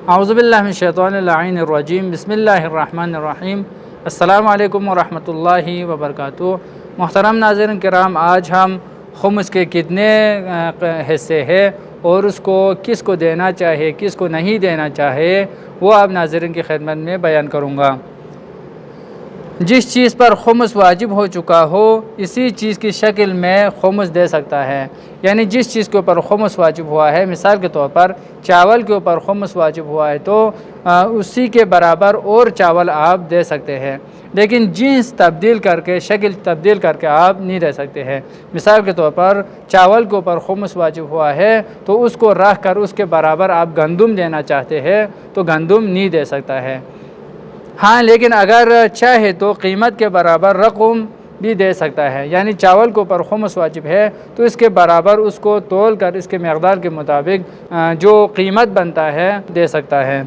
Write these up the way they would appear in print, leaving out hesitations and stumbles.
اعوذ باللہ من الشیطان اللعین الرجیم، بسم اللہ الرحمن الرحیم۔ السلام علیکم ورحمۃ اللہ وبرکاتہ۔ محترم ناظرین کرام، آج ہم خمس کے کتنے حصے ہیں اور اس کو کس کو دینا چاہیے کس کو نہیں دینا چاہیے وہ آپ ناظرین کی خدمت میں بیان کروں گا۔ جس چیز پر خمس واجب ہو چکا ہو اسی چیز کی شکل میں خمس دے سکتا ہے، یعنی جس چیز کے اوپر خمس واجب ہوا ہے، مثال کے طور پر چاول کے اوپر خمس واجب ہوا ہے تو اسی کے برابر اور چاول آپ دے سکتے ہیں، لیکن جنس تبدیل کر کے شکل تبدیل کر کے آپ نہیں دے سکتے ہیں۔ مثال کے طور پر چاول کے اوپر خمس واجب ہوا ہے تو اس کو رکھ کر اس کے برابر آپ گندم دینا چاہتے ہیں تو گندم نہیں دے سکتا ہے۔ ہاں، لیکن اگر چاہے تو قیمت کے برابر رقم بھی دے سکتا ہے، یعنی چاول کے اوپر خمس واجب ہے تو اس کے برابر اس کو تول کر اس کے مقدار کے مطابق جو قیمت بنتا ہے دے سکتا ہے۔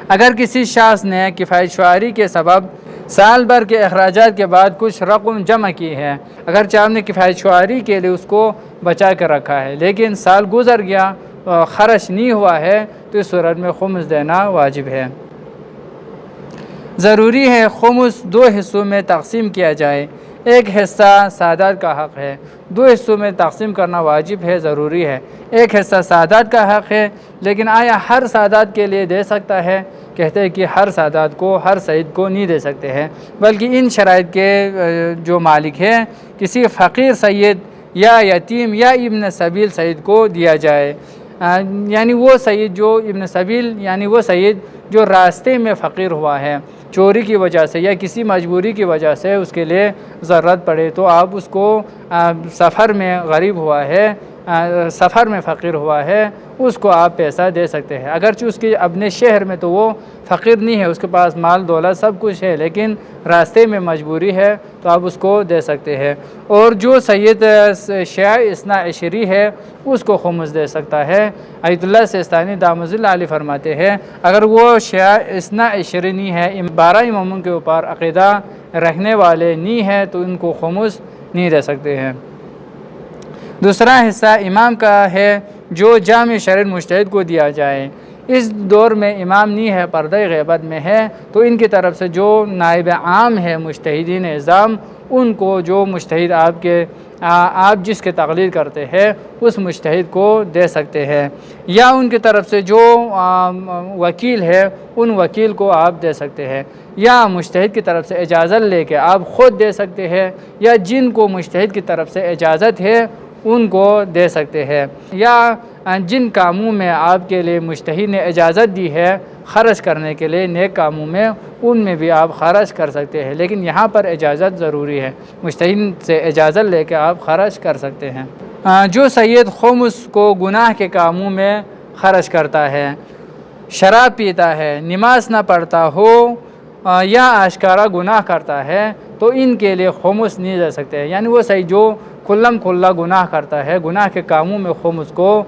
اگر کسی شخص نے کفایت شعاری کے سبب سال بھر کے اخراجات کے بعد کچھ رقم جمع کی ہے، اگرچہ آپ نے کفایت شعاری کے لیے اس کو بچا کر رکھا ہے لیکن سال گزر گیا خرچ نہیں ہوا ہے تو اس صورت میں خمس دینا واجب ہے۔ ضروری ہے خمس دو حصوں میں تقسیم کیا جائے، ایک حصہ سادات کا حق ہے، دو حصوں میں تقسیم کرنا واجب ہے، ضروری ہے۔ ایک حصہ سادات کا حق ہے، لیکن آیا ہر سادات کے لیے دے سکتا ہے؟ کہتے ہیں کہ ہر سادات کو ہر سعید کو نہیں دے سکتے ہیں، بلکہ ان شرائط کے جو مالک ہیں کسی فقیر سید یا یتیم یا ابن سبیل سعید کو دیا جائے، یعنی وہ سید جو ابن سبیل یعنی وہ سید جو راستے میں فقیر ہوا ہے، چوری کی وجہ سے یا کسی مجبوری کی وجہ سے اس کے لیے ضرورت پڑے تو آپ اس کو سفر میں غریب ہوا ہے، سفر میں فقیر ہوا ہے، اس کو آپ پیسہ دے سکتے ہیں، اگرچہ اس کے اپنے شہر میں تو وہ فقیر نہیں ہے، اس کے پاس مال دولت سب کچھ ہے، لیکن راستے میں مجبوری ہے تو آپ اس کو دے سکتے ہیں۔ اور جو سید شیعہ اثنا عشری ہے اس کو خمس دے سکتا ہے۔ ایت اللہ سیستانی دامت اللہ علیہ فرماتے ہیں اگر وہ شیعہ اثنا عشری نہیں ہے، 12 اماموں کے اوپر عقیدہ رکھنے والے نہیں ہیں تو ان کو خمس نہیں دے سکتے ہیں۔ دوسرا حصہ امام کا ہے جو جامع شرعی مجتہد کو دیا جائے۔ اس دور میں امام نہیں ہے، پردہ غیبت میں ہے، تو ان کی طرف سے جو نائب عام ہے مجتہدین اعظام ان کو جو مجتہد آپ جس کے تقلید کرتے ہیں اس مجتہد کو دے سکتے ہیں، یا ان کی طرف سے جو وکیل ہے ان وکیل کو آپ دے سکتے ہیں، یا مجتہد کی طرف سے اجازت لے کے آپ خود دے سکتے ہیں، یا جن کو مجتہد کی طرف سے اجازت ہے ان کو دے سکتے ہیں، یا جن کاموں میں آپ کے لیے مجتہد نے اجازت دی ہے خرچ کرنے کے لیے نیک کاموں میں ان میں بھی آپ خرچ کر سکتے ہیں، لیکن یہاں پر اجازت ضروری ہے، مجتہد سے اجازت لے کے آپ خرچ کر سکتے ہیں۔ جو سید خمس کو گناہ کے کاموں میں خرچ کرتا ہے، شراب پیتا ہے، نماز نہ پڑھتا ہو یا آشکارا گناہ کرتا ہے تو ان کے لیے خمس نہیں دے سکتے، یعنی وہ سید جو کھلم کھلا گناہ کرتا ہے، گناہ کے کاموں میں خمس کو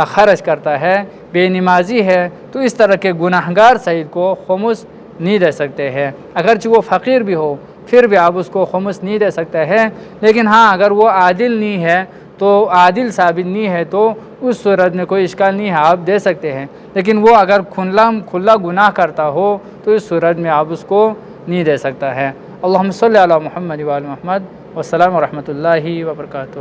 خرچ کرتا ہے، بے نمازی ہے تو اس طرح کے گناہگار سید کو خمس نہیں دے سکتے ہیں، اگرچہ وہ فقیر بھی ہو پھر بھی آپ اس کو خمس نہیں دے سکتے ہیں، لیکن ہاں اگر وہ عادل نہیں ہے تو عادل ثابت نہیں ہے تو اس صورت میں کوئی اشکال نہیں ہے، آپ دے سکتے ہیں، لیکن وہ اگر کھلا گناہ کرتا ہو تو اس صورت میں آپ اس کو نہیں دے سکتا ہے۔ اللہم صلی علی محمد و آل محمد، والسلام ورحمۃ اللہ وبرکاتہ۔